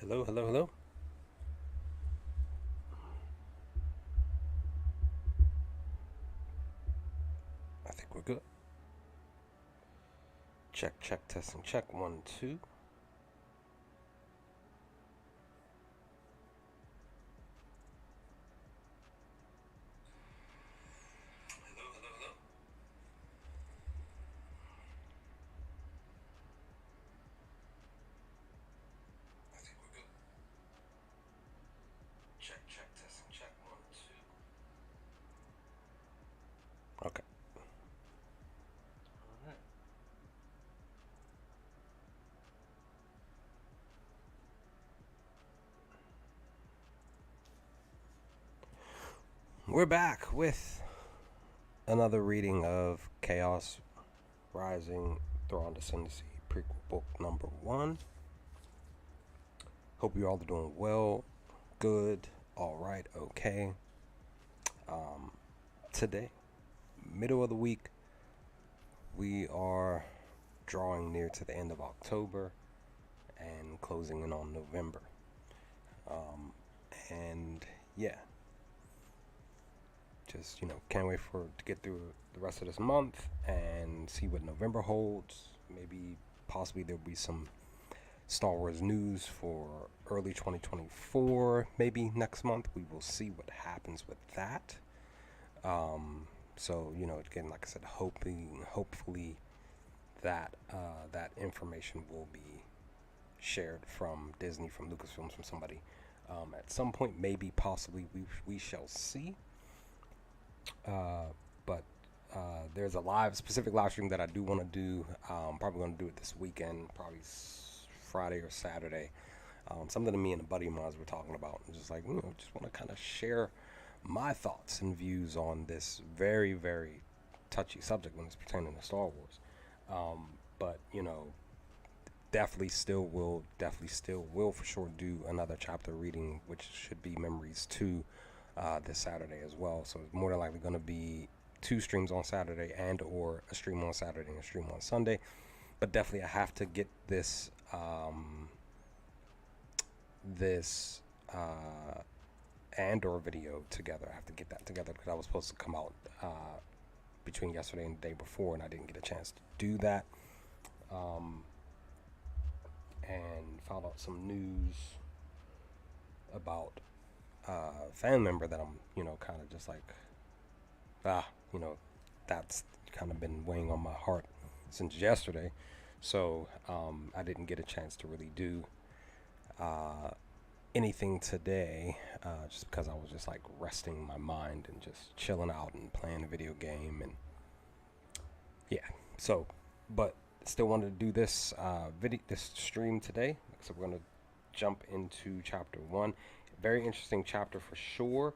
Hello, hello, hello. I think we're good. Check, check, testing, check. One, two. Hello, hello, hello. I think we're good. Check, check, testing, check. One, two. Okay. All right. We're back with another reading of Chaos Rising Thrawn Ascendancy prequel book number one. Hope you all are doing well, good, all right, okay. Today, middle of the week, we are drawing near to the end of October and closing in on November. And yeah, just can't wait for to get through the rest of this month and see what November holds. Maybe possibly there'll be some Star Wars news for early 2024. Maybe next month we will see what happens with that. So again, like I said, hopefully that that information will be shared from Disney, from Lucasfilms, from somebody at some point. Maybe, possibly, we shall see. But there's a specific live stream that I do want to do. Probably going to do it this weekend, probably Friday or Saturday. Something that me and a buddy of mine were talking about, and just like just want to kind of share my thoughts and views on this very, very touchy subject when it's pertaining to Star Wars. But definitely still will for sure do another chapter reading, which should be Memories 2 this Saturday as well. So it's more than likely going to be two streams on Saturday and or a stream on Saturday and a stream on Sunday. But definitely I have to get this and or video together. I have to get that together because I was supposed to come out between yesterday and the day before, and I didn't get a chance to do that. And found out some news about a family member that I'm, kind of just like, ah, that's kind of been weighing on my heart since yesterday. So I didn't get a chance to really do anything today, just because I was just like resting my mind and just chilling out and playing a video game. And yeah, so, but still wanted to do this this stream today. So we're gonna jump into chapter one. Very interesting chapter for sure,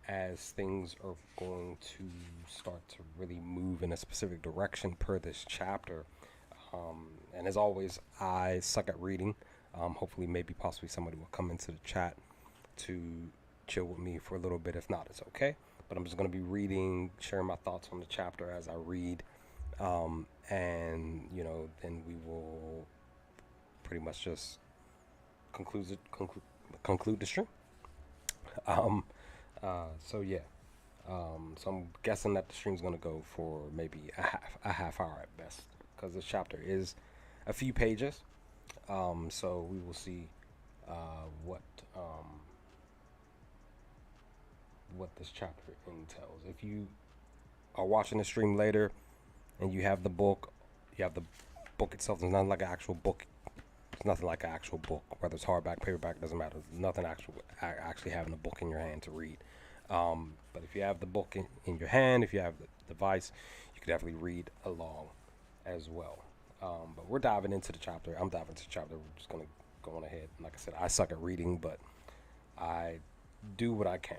as things are going to start to really move in a specific direction per this chapter. And as always, I suck at reading. Hopefully, maybe possibly somebody will come into the chat to chill with me for a little bit. If not, it's okay. But I'm just going to be reading, sharing my thoughts on the chapter as I read. And then we will pretty much just conclude the stream. So yeah. So I'm guessing that the stream's gonna go for maybe a half hour at best, because this chapter is a few pages. So we will see what what this chapter entails. If you are watching the stream later and you have the book, you have the book itself. It's not like an actual book. It's nothing like an actual book, whether it's hardback, paperback, doesn't matter. Nothing actually having a book in your hand to read. But if you have the book in your hand, if you have the device, you can definitely read along as well. But we're diving into the chapter. I'm diving into the chapter. We're just going to go on ahead. Like I said, I suck at reading, but I do what I can.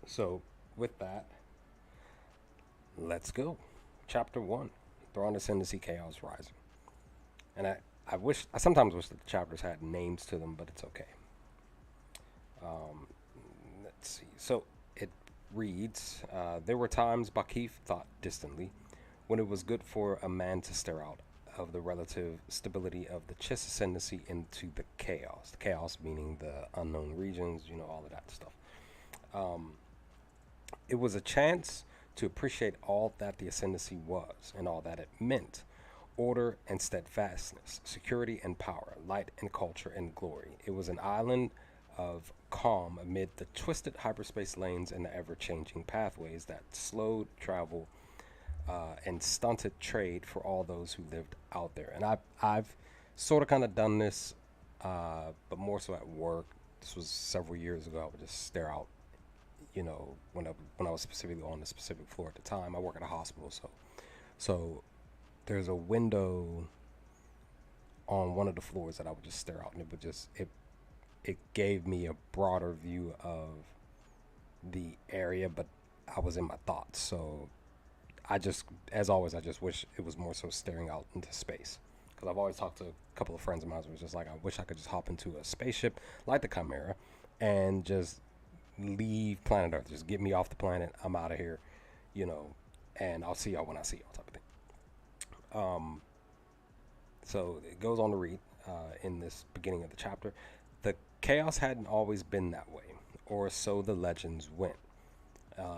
So, with that, let's go. Chapter 1, Thrawn Ascendancy, Chaos Rising. And I sometimes wish that the chapters had names to them, but it's okay. Let's see. So it reads, there were times, Bakif thought distantly, when it was good for a man to stare out of the relative stability of the Chiss Ascendancy into the chaos. The chaos meaning the unknown regions, all of that stuff. Um, it was a chance to appreciate all that the Ascendancy was and all that it meant: order and steadfastness, security and power, light and culture and glory. It was an island of calm amid the twisted hyperspace lanes and the ever changing pathways that slowed travel and stunted trade for all those who lived out there. And I've sort of kind of done this, but more so at work. This was several years ago. I would just stare out, when I was specifically on the specific floor at the time. I work at a hospital, so there's a window on one of the floors that I would just stare out, and it gave me a broader view of the area, but I was in my thoughts. So as always, I just wish it was more so staring out into space. Because I've always talked to a couple of friends of mine who was just like, I wish I could just hop into a spaceship like the Chimera and just leave planet Earth. Just get me off the planet. I'm out of here, and I'll see y'all when I see y'all, type of thing. So it goes on to read in this beginning of the chapter: the chaos hadn't always been that way, or so the legends went.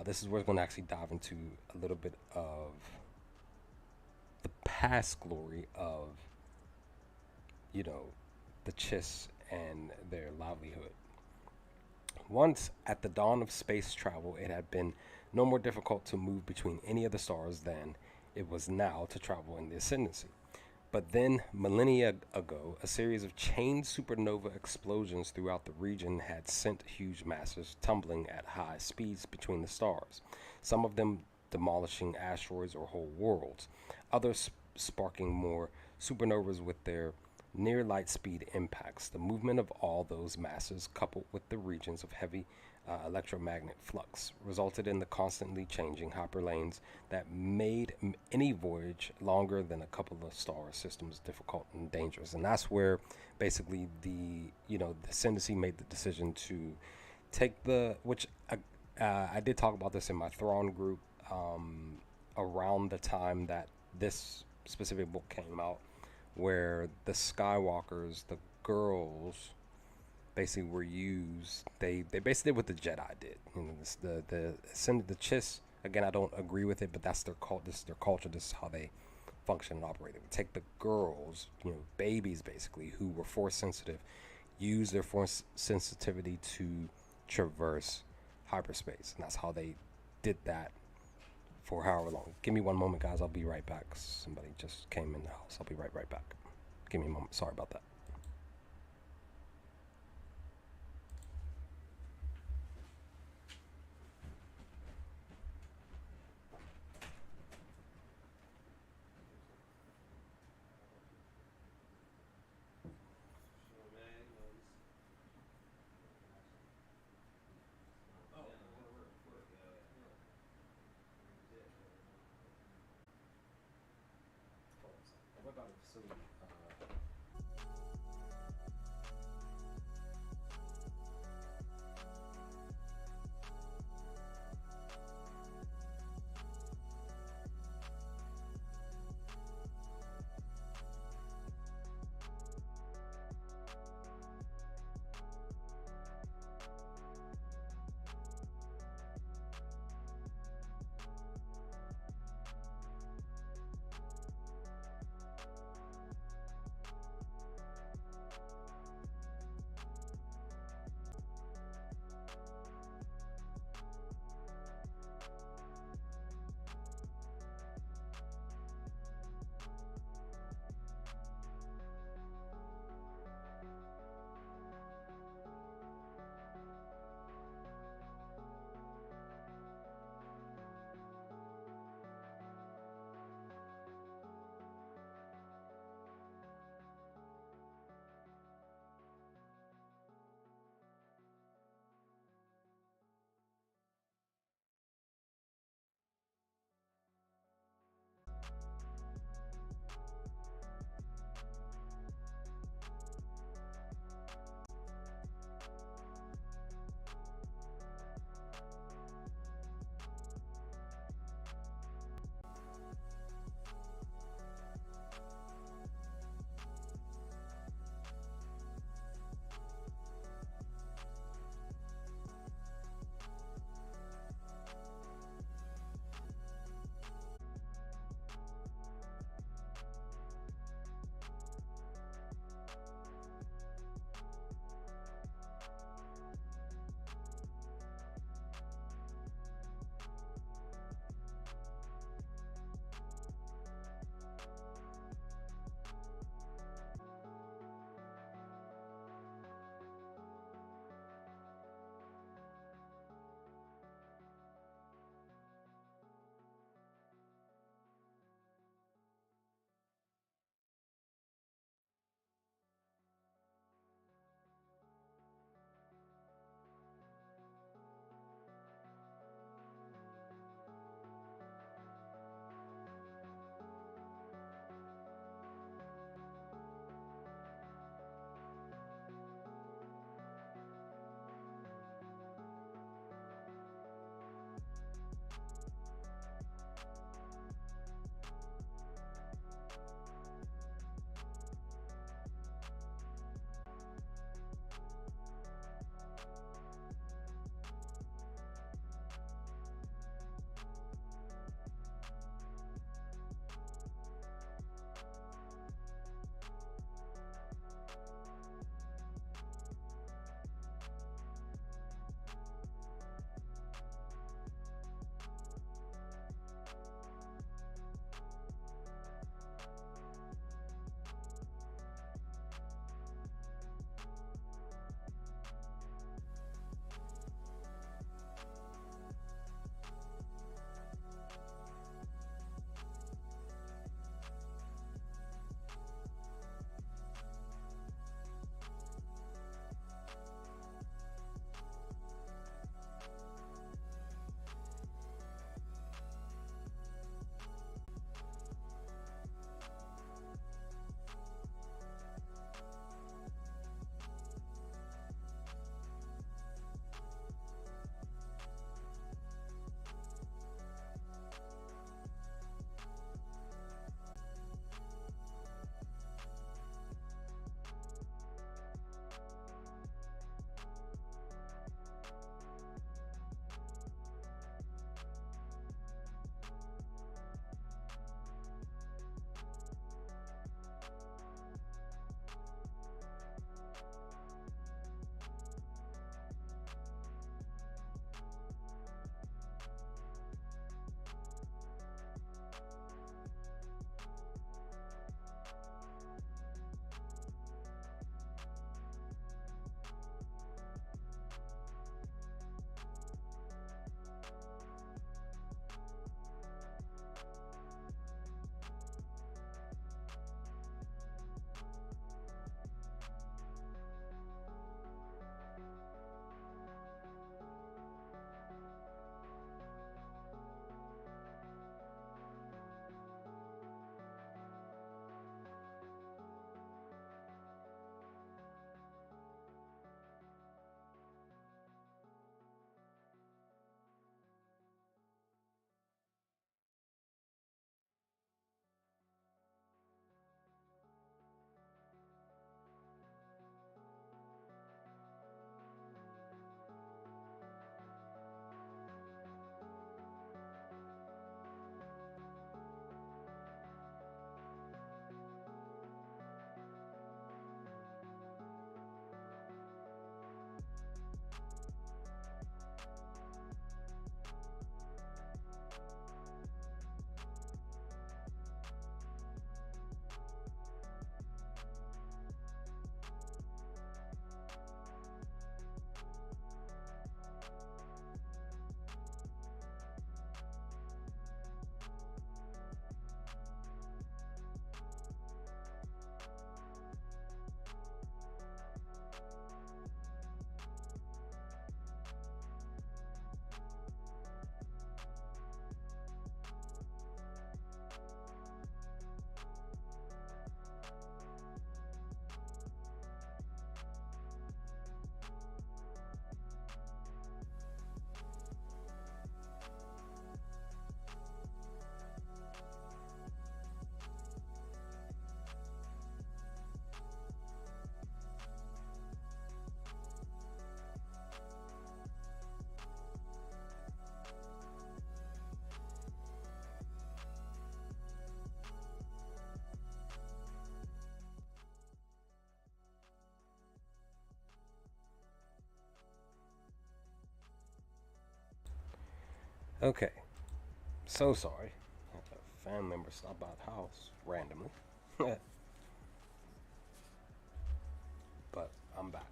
This is where it's going to actually dive into a little bit of the past glory of, the Chiss and their livelihood. Once, at the dawn of space travel, it had been no more difficult to move between any of the stars than it was now to travel in the Ascendancy. But then, millennia ago, a series of chain supernova explosions throughout the region had sent huge masses tumbling at high speeds between the stars, some of them demolishing asteroids or whole worlds, others sparking more supernovas with their near light speed impacts. The movement of all those masses, coupled with the regions of heavy electromagnetic flux, resulted in the constantly changing hyperlanes that made any voyage longer than a couple of star systems difficult and dangerous. And that's where basically the Ascendancy made the decision to take which I did talk about this in my Thrawn group around the time that this specific book came out, where the Skywalkers, the girls, basically were used. They basically did what the Jedi did. The Chiss, again, I don't agree with it, but that's their cult. This is their culture. This is how they function and operate. They would take the girls, babies basically, who were force sensitive, use their force sensitivity to traverse hyperspace, and that's how they did that for however long. Give me one moment, guys. I'll be right back. Somebody just came in the house. I'll be right back. Give me a moment. Sorry about that. What about a facility? Okay, so sorry. A family member stopped by the house randomly, but I'm back.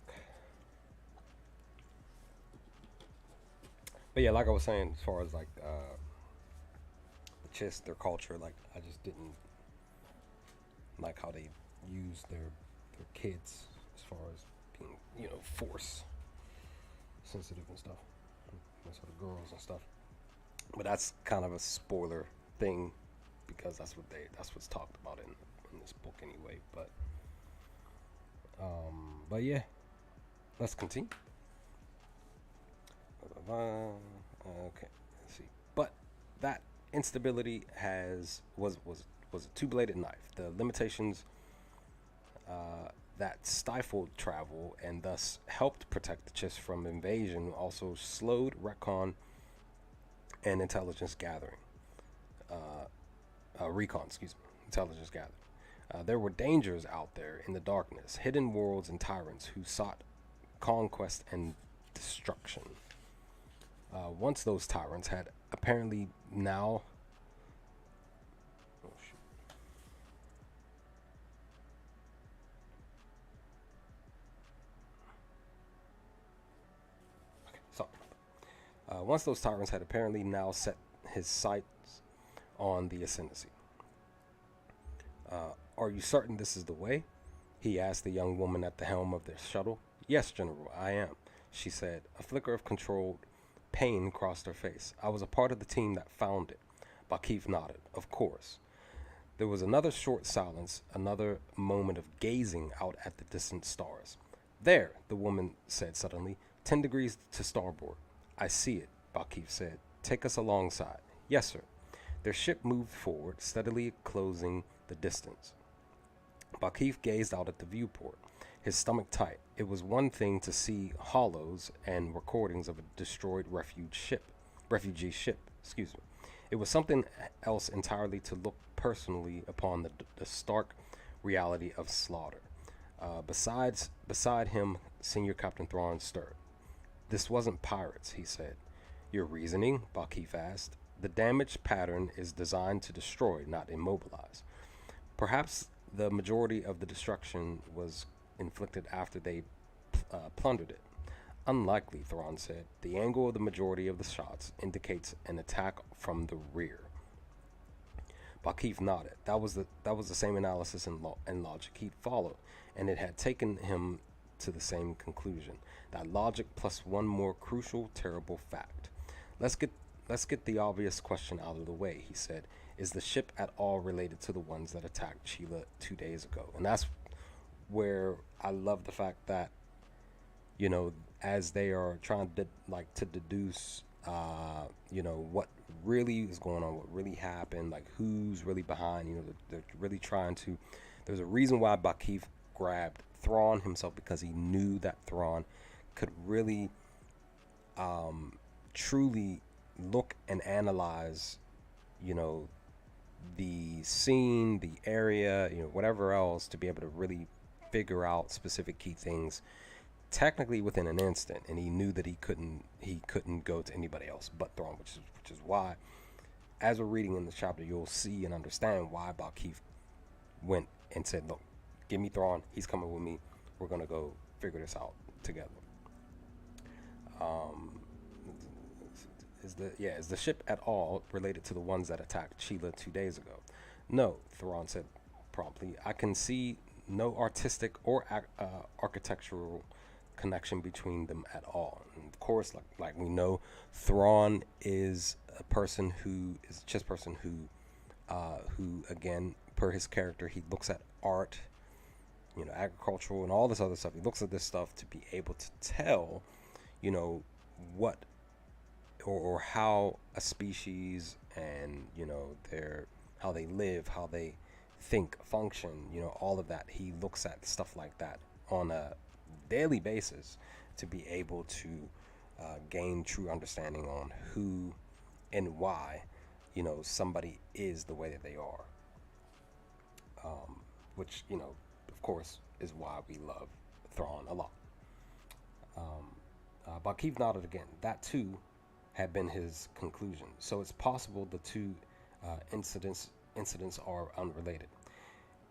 But yeah, like I was saying, as far as like the Chiss, their culture, like I just didn't like how they use their kids as far as being, force sensitive and stuff. That's for the girls and stuff. But that's kind of a spoiler thing because that's what's talked about in this book anyway. But yeah, let's continue. Okay, let's see. But that instability was a two-bladed knife. The limitations that stifled travel and thus helped protect the Chiss from invasion also slowed recon and intelligence gathering. Recon, excuse me, intelligence gathering. There were dangers out there in the darkness, hidden worlds and tyrants who sought conquest and destruction. Once those tyrants had apparently now. Oh, shoot. Okay, sorry. Once those tyrants had apparently now set his sights on the Ascendancy. Are you certain this is the way? He asked the young woman at the helm of their shuttle. Yes, General, I am, she said. A flicker of controlled pain crossed her face. I was a part of the team that found it. Bakif nodded. Of course. There was another short silence, another moment of gazing out at the distant stars. There, the woman said suddenly, 10 degrees to starboard. I see it, Bakif said. Take us alongside. Yes, sir. Their ship moved forward, steadily closing the distance. Bakif gazed out at the viewport, his stomach tight. It was one thing to see hollows and recordings of a destroyed refugee ship, excuse me. It was something else entirely to look personally upon the stark reality of slaughter. Beside him, Senior Captain Thrawn stirred. This wasn't pirates, he said. Your reasoning? Bakif asked. The damage pattern is designed to destroy, not immobilize. Perhaps the majority of the destruction was inflicted after they plundered it. Unlikely, Thrawn said. The angle of the majority of the shots indicates an attack from the rear. Bakif nodded. That was the same analysis and logic he'd followed, and it had taken him to the same conclusion. That logic plus one more crucial, terrible fact. Let's get the obvious question out of the way, he said. Is the ship at all related to the ones that attacked Sheila 2 days ago? And that's where I love the fact that, as they are trying to deduce, what really is going on, what really happened, like who's really behind, they're really trying to. There's a reason why Bakif grabbed Thrawn himself, because he knew that Thrawn could really, truly look and analyze, the scene, the area, whatever else, to be able to really figure out specific key things technically within an instant. And he knew that he couldn't go to anybody else but Thrawn, which is why, as we're reading in the chapter, you'll see and understand why Bakif went and said, look, give me Thrawn, he's coming with me, we're gonna go figure this out together. Is the ship at all related to the ones that attacked Sheila 2 days ago? No, Thrawn said promptly. I can see no artistic or architectural connection between them at all. And of course, like we know, Thrawn is a person who is a Chiss person who again, per his character, he looks at art, agricultural and all this other stuff. He looks at this stuff to be able to tell, what or how a species and how they live, how they think, function, all of that. He looks at stuff like that on a daily basis to be able to gain true understanding on who and why somebody is the way that they are, which of course is why we love Thrawn a lot. Bakif nodded again. That too had been his conclusion. So it's possible the two incidents are unrelated.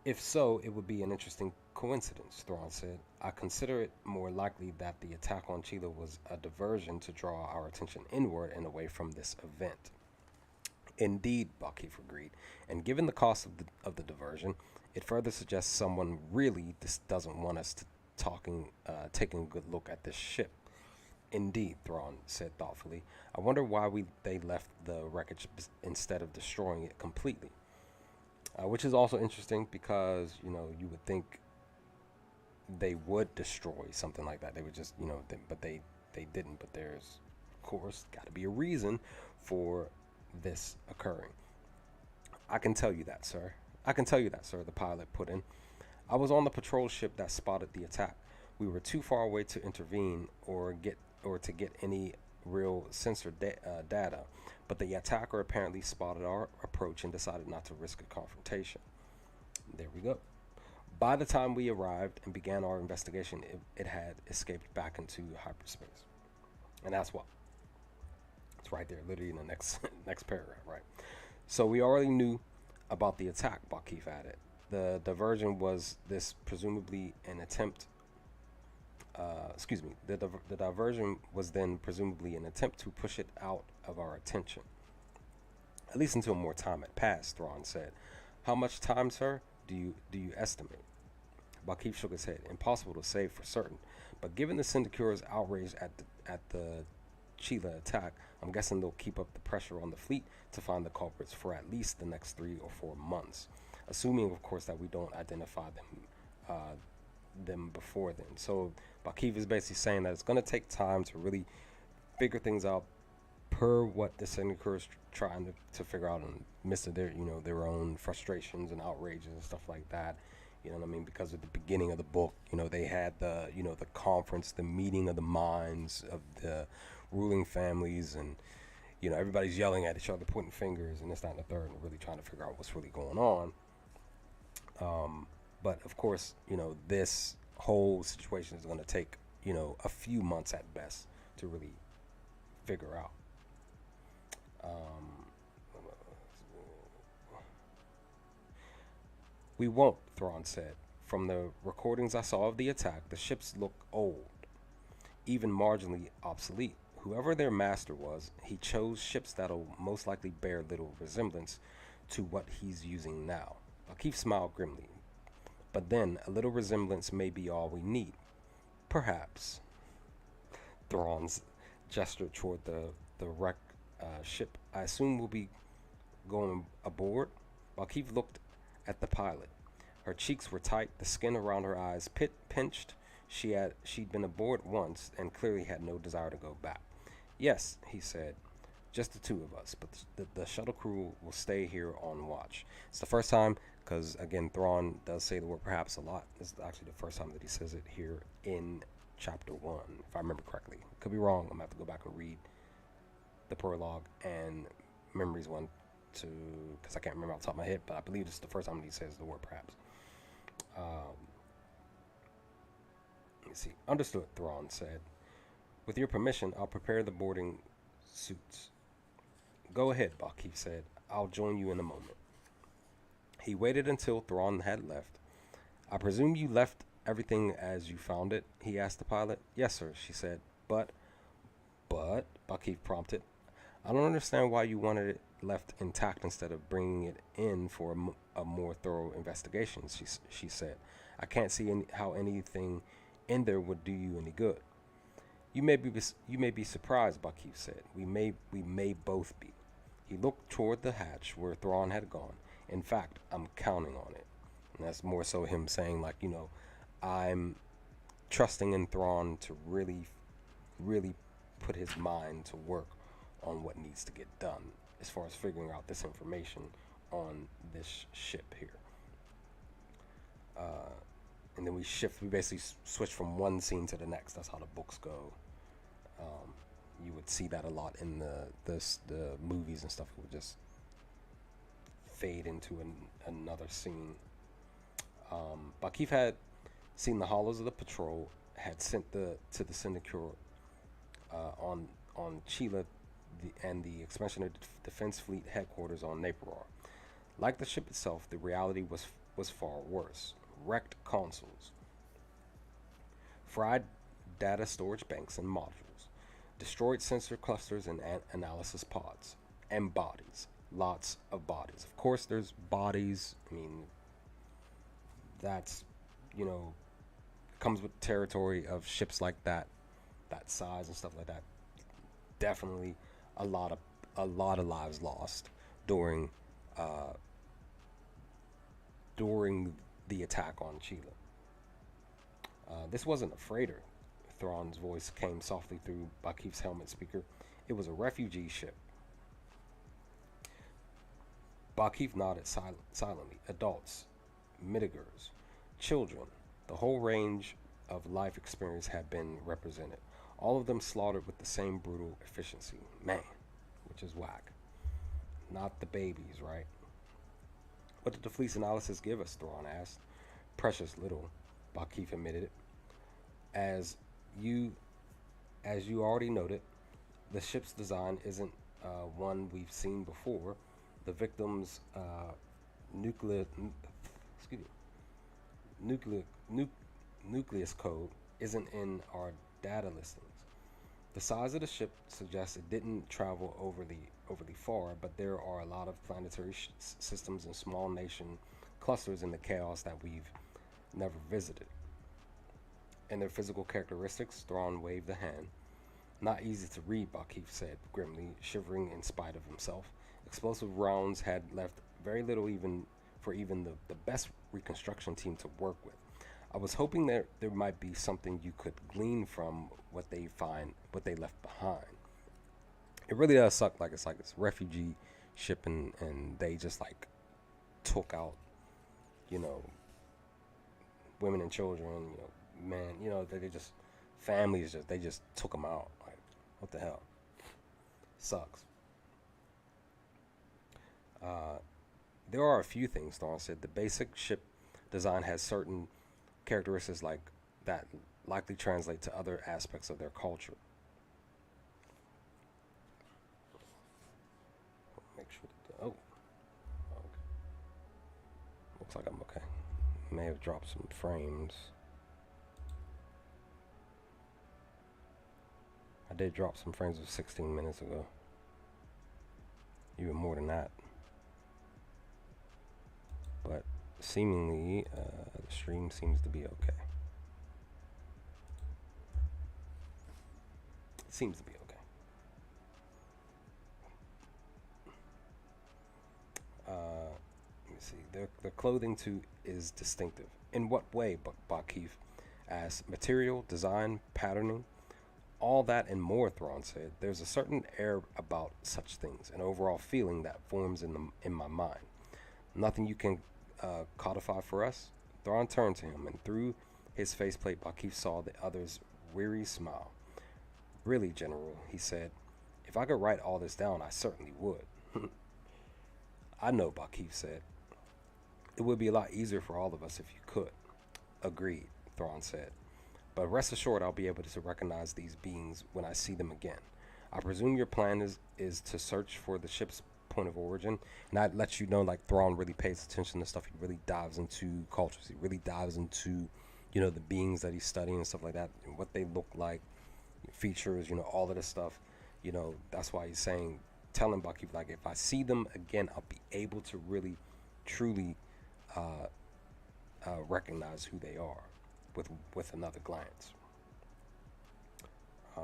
If so, it would be an interesting coincidence, Thrawn said. I consider it more likely that the attack on Chila was a diversion to draw our attention inward and away from this event. Indeed, Bakif agreed, and given the cost of the diversion, it further suggests someone really doesn't want us to taking a good look at this ship. Indeed, Thrawn said thoughtfully. I wonder why they left the wreckage instead of destroying it completely. Which is also interesting because, you would think they would destroy something like that. They would just, but they didn't. But there's, of course, got to be a reason for this occurring. I can tell you that, sir. The pilot put in. I was on the patrol ship that spotted the attack. We were too far away to intervene or to get any real sensor data, but the attacker apparently spotted our approach and decided not to risk a confrontation. There we go. By the time we arrived and began our investigation, it had escaped back into hyperspace. And that's what. It's right there, literally in the next next paragraph, right? So we already knew about the attack, Bakif added. The diversion was this presumably an attempt. The diversion was then presumably an attempt to push it out of our attention. At least until more time had passed, Thrawn said. How much time, sir, do you estimate? Bakif shook his head. Impossible to say for certain, but given the Syndicure's outrage at the Chila attack, I'm guessing they'll keep up the pressure on the fleet to find the culprits for at least the next 3 or 4 months, assuming, of course, that we don't identify them before then. So Bakif is basically saying that it's going to take time to really figure things out per what the Syndicate is trying to figure out and midst their own frustrations and outrages and stuff like that. You know what I mean? Because at the beginning of the book, they had the conference, the meeting of the minds of the ruling families, and everybody's yelling at each other, pointing fingers, and this, that, and the third, and really trying to figure out what's really going on. But of course, this whole situation is going to take, a few months at best to really figure out. We won't, Thrawn said. From the recordings I saw of the attack, the ships look old, even marginally obsolete. Whoever their master was, he chose ships that'll most likely bear little resemblance to what he's using now. Bakif smiled grimly. But then, a little resemblance may be all we need. Perhaps. Thrawn's gesture toward the wrecked ship. I assume we'll be going aboard? Bakif looked at the pilot. Her cheeks were tight, the skin around her eyes pinched. She'd been aboard once and clearly had no desire to go back. Yes, he said. Just the two of us, but the shuttle crew will stay here on watch. It's the first time, because again, Thrawn does say the word perhaps a lot. This is actually the first time that he says it here in chapter 1, if I remember correctly. Could be wrong. I'm going to have to go back and read the prologue and Memories 1 to, because I can't remember off the top of my head, but I believe this is the first time that he says the word perhaps. Let me see. Understood, Thrawn said. With your permission, I'll prepare the boarding suits. Go ahead, Bakif said. I'll join you in a moment. He waited until Thrawn had left. I presume you left everything as you found it? He asked the pilot. Yes, sir, she said. But, Bakif prompted. I don't understand why you wanted it left intact instead of bringing it in for a more thorough investigation, she said. I can't see how anything in there would do you any good. You may be surprised, Bakif said. We may both be. He looked toward the hatch where Thrawn had gone. In fact, I'm counting on it. And that's more so him saying, like, I'm trusting in Thrawn to really, really put his mind to work on what needs to get done as far as figuring out this information on this ship here. And then we basically switch from one scene to the next. That's how the books go. You would see that a lot in the movies and stuff. It would just fade into another scene. Bakif had seen the hollows of the patrol, had sent to the Syndicate on Chila the expansion of Defense Fleet headquarters on Napier. Like the ship itself, the reality was far worse. Wrecked consoles, fried data storage banks and modules, destroyed sensor clusters and analysis pods, and bodies. Lots of bodies. Of course, there's bodies. I mean, that's, you know, comes with territory of ships like that size and stuff like that. Definitely a lot of lives lost during uh, during the attack on Chile. This wasn't a freighter. Thrawn's voice came softly through Bakif's helmet speaker. It was a refugee ship. Bakif nodded silently. Adults, mitigers, children, the whole range of life experience had been represented. All of them slaughtered with the same brutal efficiency. Man, which is whack. Not the babies, right? What did the fleet's analysis give us? Thrawn asked. Precious little, Bakif admitted it. As you already noted, the ship's design isn't one we've seen before. The victim's nuclear, excuse me, nucleus code isn't in our data listings. The size of the ship suggests it didn't travel overly far, but there are a lot of planetary systems and small nation clusters in the chaos that we've never visited. And their physical characteristics, Thrawn waved a hand. Not easy to read, Bakif said grimly, shivering in spite of himself. Explosive rounds had left very little even for the best reconstruction team to work with. I was hoping there might be something you could glean from what they left behind. It really does suck. Like it's refugee ship and they just like took out, you know, women and children, you know, men, you know, they just families they just took them out. Like, what the hell? Sucks. There are a few things, Thrawn said. The basic ship design has certain characteristics like that likely translate to other aspects of their culture. Make sure that okay. Looks like I'm okay. May have dropped some frames. I did drop some frames of 16 minutes ago. Even more than that. But seemingly, the stream seems to be okay. It seems to be okay. Let me see. Their clothing too is distinctive. In what way? Bakif asked. Material, design, patterning, all that and more. Thrawn said. There's a certain air about such things, an overall feeling that forms in my mind. Nothing you can codify for us? Thrawn turned to him, and through his faceplate, Bakif saw the other's weary smile. Really, General, he said, if I could write all this down, I certainly would. I know, Bakif said. It would be a lot easier for all of us if you could. Agreed, Thrawn said. But rest assured I'll be able to recognize these beings when I see them again. I presume your plan is to search for the ship's point of origin, and that lets you know like Thrawn really pays attention to stuff. He really dives into cultures. He really dives into, you know, the beings that he's studying and stuff like that, and what they look like, features, you know, all of this stuff. You know, that's why he's saying, telling Bakif, like, if I see them again, I'll be able to really, truly recognize who they are with another glance. Blah,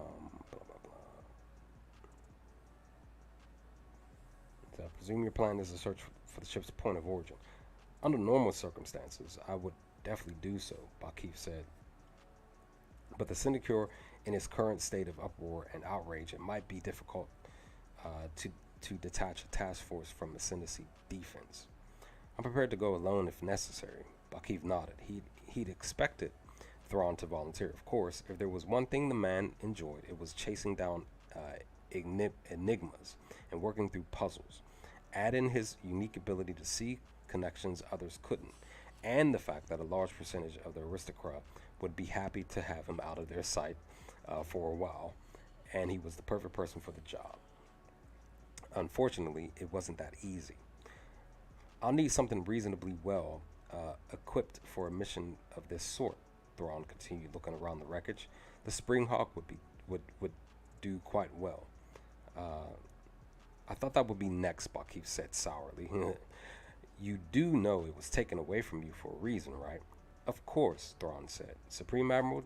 blah, blah. So I presume your plan is to search for the ship's point of origin. Under normal circumstances, I would definitely do so, Bakif said. But the Syndicure, in its current state of uproar and outrage, it might be difficult to detach a task force from Ascendancy defense. I'm prepared to go alone if necessary. Bakif nodded. He'd expected Thrawn to volunteer, of course. If there was one thing the man enjoyed, it was chasing down enigmas and working through puzzles. Add in his unique ability to see connections others couldn't, and the fact that a large percentage of the aristocrat would be happy to have him out of their sight for a while, and he was the perfect person for the job. Unfortunately, it wasn't that easy. I'll need something reasonably well equipped for a mission of this sort. Thrawn continued, looking around the wreckage. The Springhawk would do quite well. Uh, I thought that would be next, Bakif said sourly. You do know it was taken away from you for a reason, right? Of course, Thrawn said. Supreme Admiral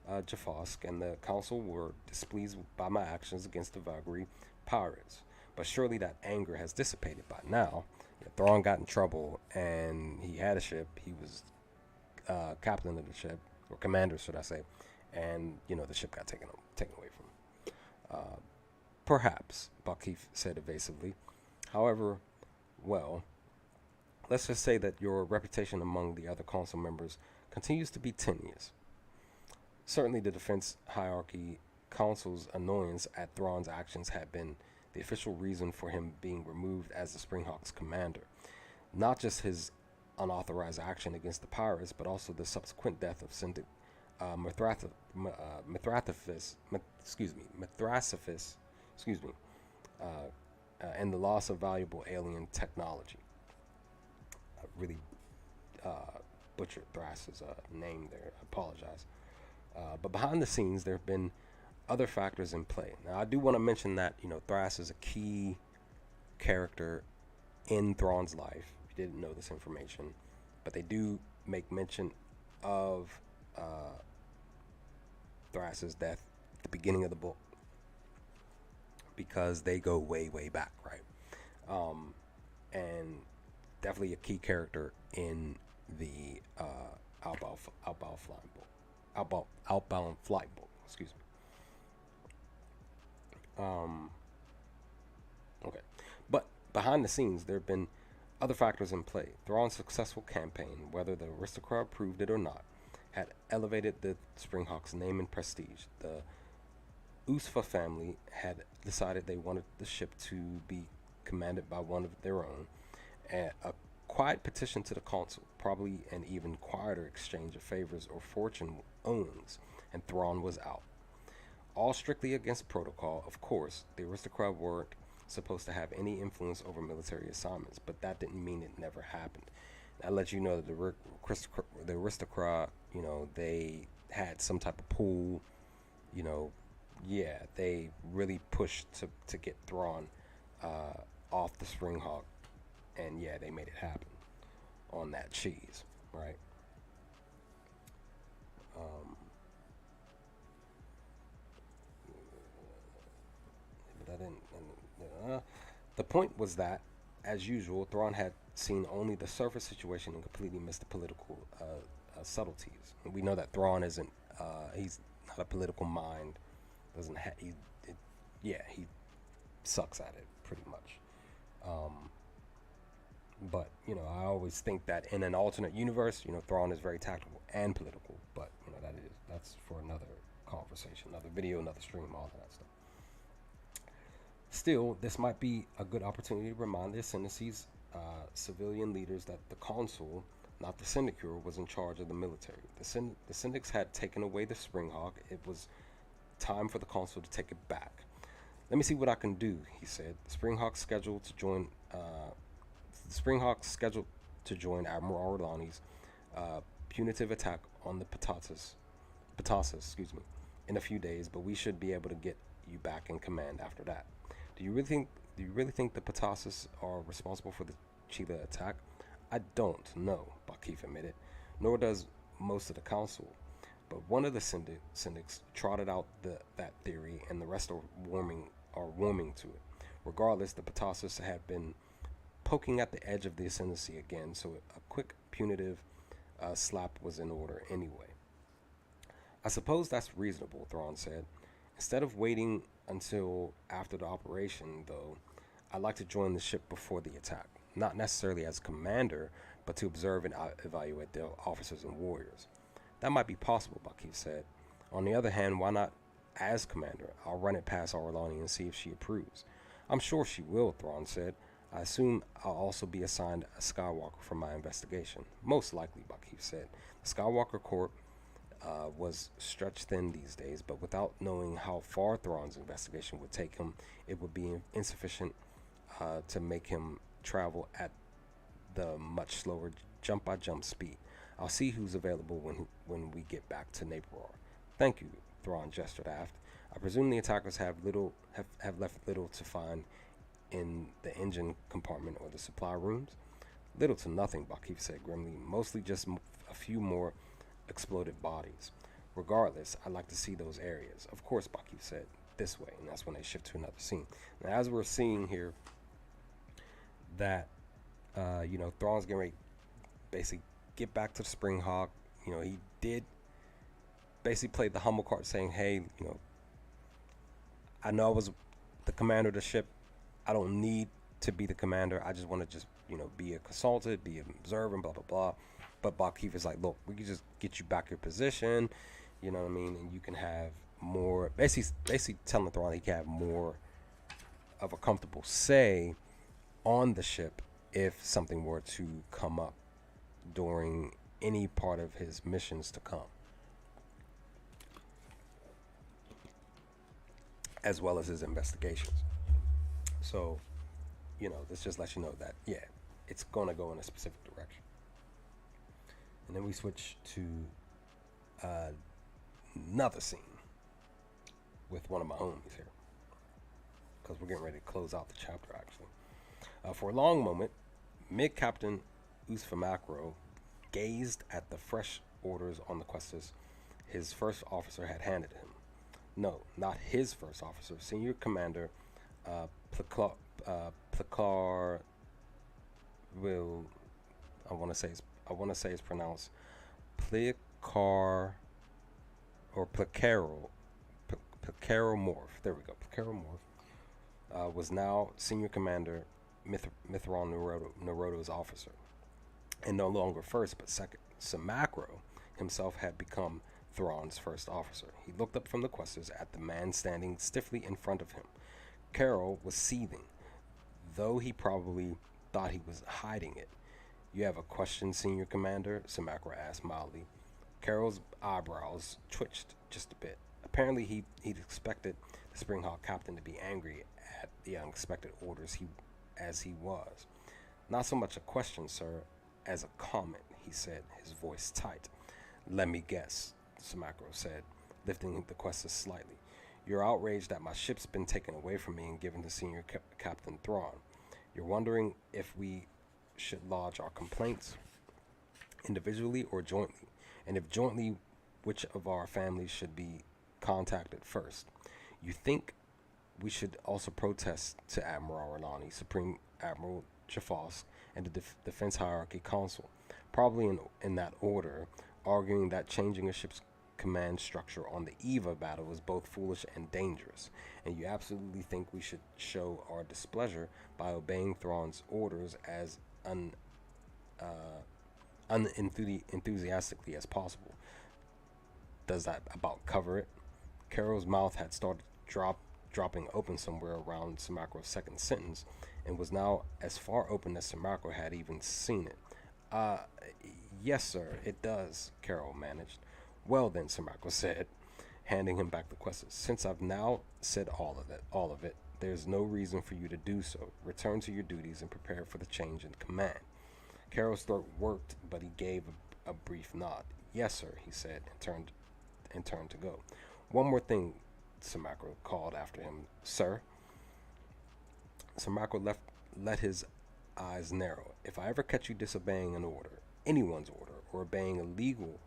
Jafosk and the Council were displeased by my actions against the Valkyrie pirates. But surely that anger has dissipated by now. Yeah, Thrawn got in trouble, and he had a ship. He was captain of the ship, or commander, should I say? And the ship got taken away from him. Perhaps, Bakif said evasively. However, well, let's just say that your reputation among the other council members continues to be tenuous. Certainly, the defense hierarchy council's annoyance at Thrawn's actions had been the official reason for him being removed as the Springhawk's commander. Not just his unauthorized action against the pirates, but also the subsequent death of Syndic Mithrathafis, and the loss of valuable alien technology. I really butchered Thras's name there. I apologize. But behind the scenes, there have been other factors in play. Now, I do want to mention that Thras is a key character in Thrawn's life. If you didn't know this information, but they do make mention of Thras's death at the beginning of the book because they go way, way back, right? And definitely a key character in the Outbound Flight book. Excuse me. Okay. But behind the scenes, there have been other factors in play. Thrawn's successful campaign, whether the aristocrat approved it or not, had elevated the Springhawk's name and prestige. The Usfa family had decided they wanted the ship to be commanded by one of their own, and a quiet petition to the council, probably an even quieter exchange of favors or fortune owns, and Thrawn was out. All strictly against protocol, of course. The aristocrat weren't supposed to have any influence over military assignments, but that didn't mean it never happened. I let you know that the aristocrat, they had some type of pull, they really pushed to get Thrawn off the Springhawk, and yeah, they made it happen on that cheese, right? But I didn't. The point was that, as usual, Thrawn had seen only the surface situation and completely missed the political subtleties. And we know that Thrawn isn't. He's not a political mind. Doesn't have. He sucks at it pretty much. But I always think that in an alternate universe, Thrawn is very tactical and political. But that's for another conversation, another video, another stream, all that stuff. Still, this might be a good opportunity to remind the Ascendancy's civilian leaders that the Consul, not the Syndicure, was in charge of the military. The Syndics had taken away the Springhawk. It was time for the Consul to take it back. Let me see what I can do, he said. The Springhawk scheduled to join Admiral Arlani's punitive attack on the Patasis, in a few days, but we should be able to get you back in command after that. Do you really think the Patasis are responsible for the Chila attack? I don't know, Bakif admitted, nor does most of the council. But one of the syndics trotted out that theory, and the rest are warming to it. Regardless, the Patasis have been poking at the edge of the Ascendancy again, so a quick punitive slap was in order anyway. I suppose that's reasonable, Thrawn said. Instead of waiting until after the operation, though, I'd like to join the ship before the attack. Not necessarily as commander, but to observe and evaluate the officers and warriors. That might be possible, Bakif said. On the other hand, why not as commander? I'll run it past Arlani and see if she approves. I'm sure she will, Thrawn said. I assume I'll also be assigned a Skywalker for my investigation. Most likely, Bakif said. The Skywalker Corps was stretched thin these days, but without knowing how far Thrawn's investigation would take him, it would be insufficient to make him travel at the much slower jump by jump speed. I'll see who's available when we get back to Napier. Thank you, Thrawn gestured aft. I presume the attackers have left little to find in the engine compartment or the supply rooms. Little to nothing, Bakif said grimly. Mostly just a few more exploded bodies. Regardless, I'd like to see those areas. Of course, Bakif said. This way. And that's when they shift to another scene. Now, as we're seeing here, that, Thrawn's getting ready to basically get back to the Spring Hawk. He did basically play the humble card saying, hey, I know I was the commander of the ship. I don't need to be the commander. I just want to just, be a consultant, be an observer, blah, blah, blah. But Bakif is like, look, we can just get you back your position, you know what I mean? And you can have more, basically telling Thrawn he can have more of a comfortable say on the ship if something were to come up during any part of his missions to come, as well as his investigations. So, this just lets you know that, yeah, it's going to go in a specific direction. And then we switch to another scene with one of my homies here, because we're getting ready to close out the chapter, actually. For a long moment, Mid-Captain Usfamacro gazed at the fresh orders on the Questus his first officer had handed him. No, not his first officer. Senior Commander Placar will, I want to say it's pronounced Plicar or Placaro Morph. There we go. Placaro Morph was now Senior Commander Thrawn Naruto's officer, and no longer first but second. Samacro himself had become Thrawn's first officer. He looked up from the Questus at the man standing stiffly in front of him. Carol was seething, though he probably thought he was hiding it. You have a question, Senior Commander? Samacro asked mildly. Carol's eyebrows twitched just a bit. Apparently he'd expected the Springhawk captain to be angry at the unexpected orders as he was. Not so much a question, sir, as a comment, he said, his voice tight. Let me guess, Samacro said, lifting the Questus slightly. You're outraged that my ship's been taken away from me and given to Senior Captain Thrawn. You're wondering if we should lodge our complaints individually or jointly, and if jointly, which of our families should be contacted first. You think we should also protest to Admiral Arlani, Supreme Admiral Jafosk, and the Defense Hierarchy Council, probably in that order, arguing that changing a ship's command structure on the eve of battle is both foolish and dangerous, and you absolutely think we should show our displeasure by obeying Thrawn's orders as unenthusiastically as possible. Does that about cover it? Carol's mouth had started dropping open somewhere around Samacro's second sentence, and was now as far open as Samacro had even seen it. Yes, sir, it does, Carol managed. Well then, Samacro said, handing him back the Questus. Since I've now said all of it, there's no reason for you to do so. Return to your duties and prepare for the change in command. Carol's throat worked, but he gave a brief nod. Yes, sir, he said, and turned to go. One more thing, Samacro called after him. Sir? Samacro let his eyes narrow. If I ever catch you disobeying an order, anyone's order, or obeying a legal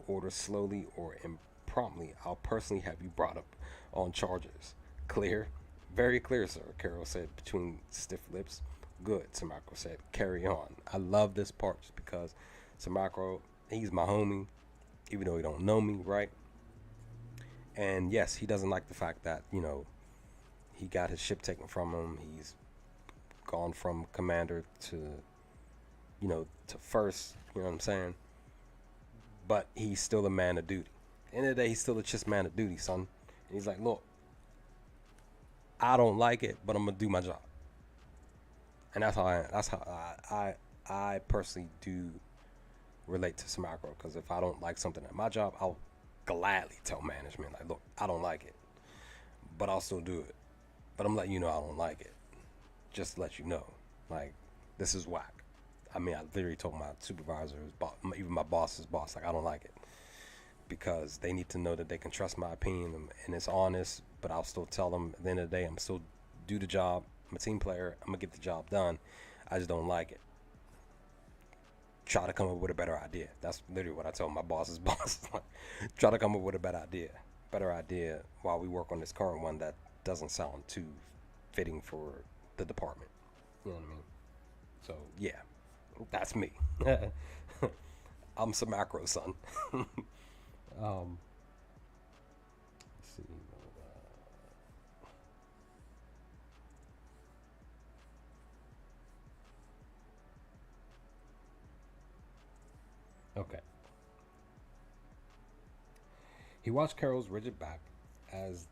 order slowly or impromptly, I'll personally have you brought up on charges. Clear? Very clear, sir, Carol said between stiff lips. Good, Samacro said. Carry on. I love this part just because Samacro, he's my homie, even though he don't know me, right? And yes, he doesn't like the fact that, he got his ship taken from him. He's gone from commander to first, you know what I'm saying? But he's still a man of duty. At the end of the day, he's still a just man of duty, son. And he's like, look, I don't like it, but I'm gonna do my job. And that's how I personally do relate to Samacro, because if I don't like something at my job, I'll gladly tell management, like, look, I don't like it, but I'll still do it. But I'm letting you know I don't like it. just to let you know, like, this is whack. I mean, I literally told my supervisors, even my boss's boss, like, I don't like it, because they need to know that they can trust my opinion, and it's honest. But I'll still tell them at the end of the day, I'm still do the job. I'm a team player. I'm gonna get the job done. I just don't like it. Try to come up with a better idea. That's literally what I told my boss's boss. Like, try to come up with a better idea while we work on this current one that doesn't sound too fitting for the department. You know what I mean? So yeah, that's me. I'm some macro son. Let's see. Okay. He watched Carol's rigid back as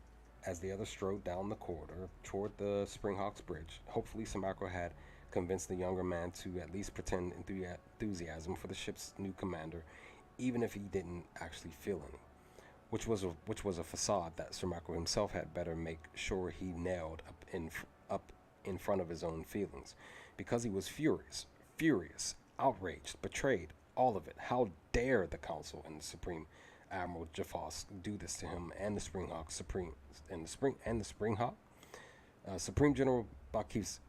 the other strode down the corridor toward the Springhawks Bridge. Hopefully, Samacro had convinced the younger man to at least pretend enthusiasm for the ship's new commander, even if he didn't actually feel any. Which was a facade that Samacro himself had better make sure he nailed up in front of his own feelings, because he was furious, outraged, betrayed, all of it. How dare the Council and the Supreme Admiral Jafos do this to him and the Springhawk Supreme General Bakif's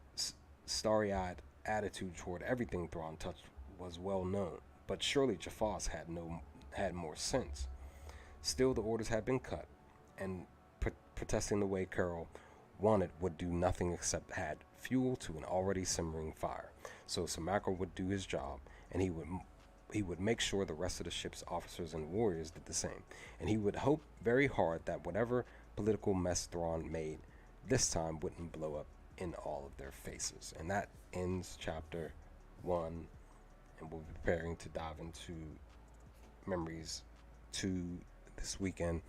starry-eyed attitude toward everything Thrawn touched was well known, but surely Jafos had more sense. Still, the orders had been cut, and protesting the way Carol wanted would do nothing except add fuel to an already simmering fire. So Samacro would do his job, and he would make sure the rest of the ship's officers and warriors did the same. And he would hope very hard that whatever political mess Thrawn made this time wouldn't blow up in all of their faces. And that ends chapter 1, and we'll be preparing to dive into memories 2 this weekend.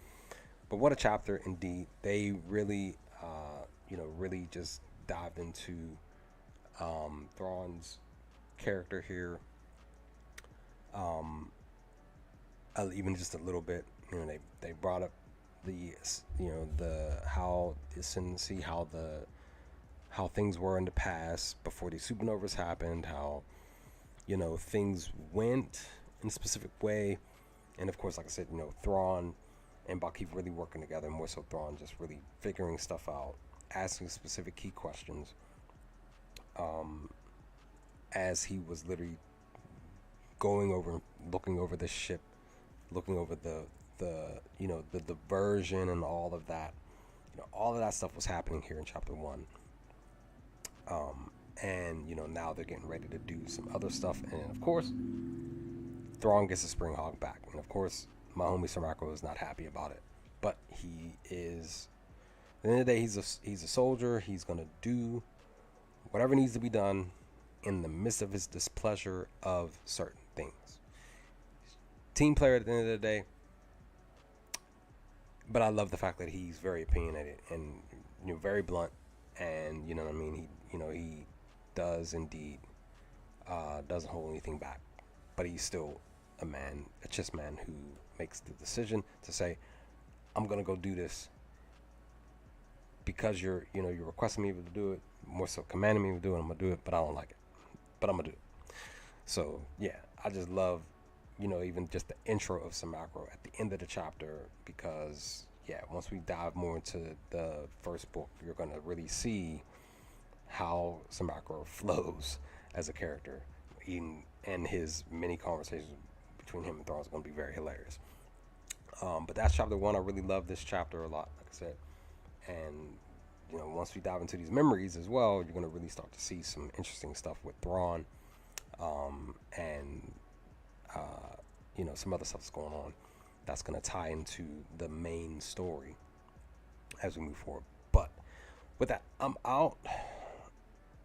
But what a chapter indeed. They really, really just dived into Thrawn's character here. Even just a little bit, they brought up the how the Ascendancy, how things were in the past before these supernovas happened, how things went in a specific way, and of course, like I said, Thrawn and Bakif really working together. More so, Thrawn just really figuring stuff out, asking specific key questions, as he was literally looking over the ship, looking over the diversion and all of that. All of that stuff was happening here in chapter 1. And now they're getting ready to do some other stuff, and of course, Thrawn gets the Springhawk back, and of course, my homie Samacro is not happy about it, but he is. At the end of the day, he's a soldier. He's gonna do whatever needs to be done in the midst of his displeasure of certain things. Team player at the end of the day, but I love the fact that he's very opinionated and very blunt, and you know what I mean. He does indeed doesn't hold anything back, but he's still a chess man who makes the decision to say, I'm gonna go do this because you're requesting me to do it, more so commanding me to do it. I'm gonna do it, but I don't like it, but I'm gonna do it. So yeah, I just love even just the intro of Samacro at the end of the chapter, because once we dive more into the first book, you're gonna really see how Samacro flows as a character, and his many conversations between him and Thrawn is going to be very hilarious. But that's chapter 1. I really love this chapter a lot, like I said. And once we dive into these memories as well, you're going to really start to see some interesting stuff with Thrawn, and some other stuff that's going on that's going to tie into the main story as we move forward. But with that, I'm out.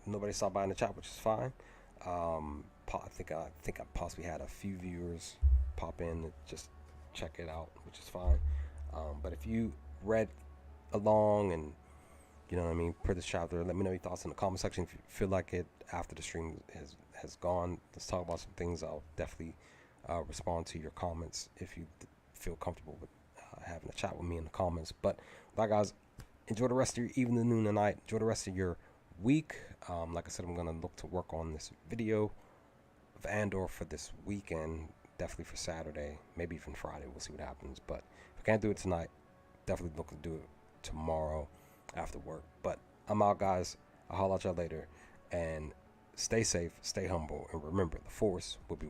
Nobody stopped by in the chat, which is fine. I think I possibly had a few viewers pop in to just check it out, which is fine. But if you read along and per this chapter, let me know your thoughts in the comment section. If you feel like it after the stream has gone, let's talk about some things. I'll definitely respond to your comments if you feel comfortable with having a chat with me in the comments. But bye, guys. Enjoy the rest of your evening, noon, and night. Enjoy the rest of your week. Like I said, I'm gonna look to work on this video of Andor for this weekend. Definitely for Saturday, maybe even Friday. We'll see what happens. But if I can't do it tonight, definitely look to do it tomorrow after work. But I'm out, guys. I'll holler at y'all later. And stay safe, stay humble, and remember, the Force will be with you.